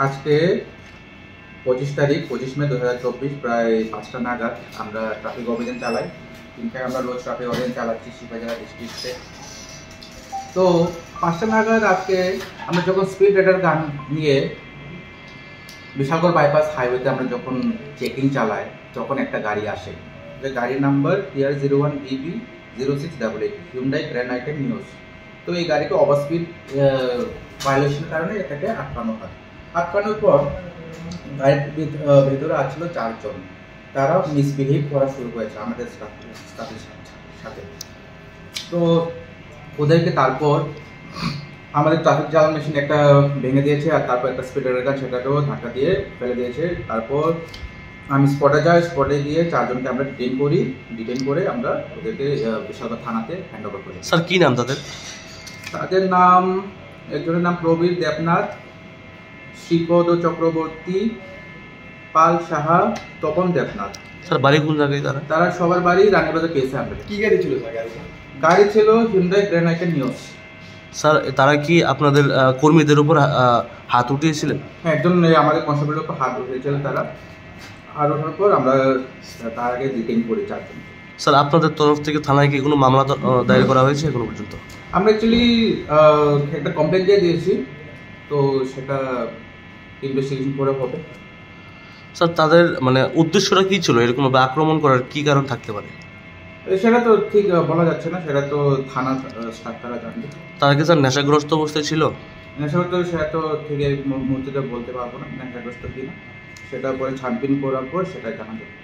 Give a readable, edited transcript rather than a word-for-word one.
আজকে 25 তারিখ 25 মে 2024 প্রায় 5টা নাগাদ আমরা ট্রাফিক অভিযান চালাই। ইনফ্যাক্ট আমরা রোজ ট্রাফিক অভিযান চালাচ্ছি শিববাজার ডিস্ট্রিক্টে। তো 5টা নাগাদ আজকে আমরা যখন স্পিড রাইডার গান নিয়ে বিশালগড় বাইপাস হাইওয়েতে আমরা যখন চেকিং চালাই, তখন একটা গাড়ি আসে, যে গাড়ির number TR01BB0688 Hyundai grand item news. তো এই গাড়িকে ওভার স্পিড ভায়োলেশনের কারণে এটাকে আটকানো হয়। আটকানোর পর গাড়ির ভেতরে আসছিল 4 জন। তারা মিসবিহেভ করা শুরু করেছে আমাদের স্টাফের সাথে। তো ওদেরকে তারপর আমাদের ট্রাফিক জ্যাম মেশিন একটা ভেঙে দিয়েছে, আর তারপর একটা স্পিডার গান সেটাকেও ধাক্কা দিয়ে ফেলে দিয়েছে। তারপর আমি স্পটে যাই, স্পটে গিয়ে 4 জনকে আমরা ডিটেন করে আমরা ওদেরকে বিশালগড় থানাতে হ্যান্ড ওভার করি। স্যার কি নাম তাদের? তাদের নাম, একজনের নাম প্রবীর দেবনাথ, শ্রীপদ চক্রবর্তী, পাল সাহা, তপন দেবনাথ। স্যার বাড়ি কোন জায়গায় তারা? তারা সবার বাড়ি রানীবাজার কেসে আনবে। কি গাড়ি ছিল স্যার? গাড়ি ছিল Hyundai grand item news. Sir তারা কি আপনাদের কর্মীদের উপর হাত উঠিয়েছিলেন? হ্যাঁ, একজন আমাদের কনস্টেবলের উপর হাত উঠিয়েছিল। তারা হাত ওঠার পর আমরা তার আগে ডিটেইন করি 4 জন। স্যার আপনাদের তরফ থেকে থানায় কি কোনো মামলা দায়ের করা হয়েছে এখনো পর্যন্ত? আমরা অ্যাকচুয়ালি একটা কমপ্লেন দিয়ে দিয়েছি, তো সেটা ইনভেস্টিগেশন করে হবে। স্যার তাদের মানে উদ্দেশ্যটা কী ছিল, এরকমভাবে আক্রমণ করার কী কারণ থাকতে পারে? সেটা তো ঠিক বলা যাচ্ছে না, সেটা তো থানা স্টাফ তারা জানবে। তারা কি স্যার নেশাগ্রস্ত অবস্থায় ছিল? নেশাগ্রস্ত সেটা তো ঠিক এই মুহূর্তে বলতে পারবো না নেশাগ্রস্ত কিনা, সেটা পরে ছানবিন করার পর সেটা জানা যাবে।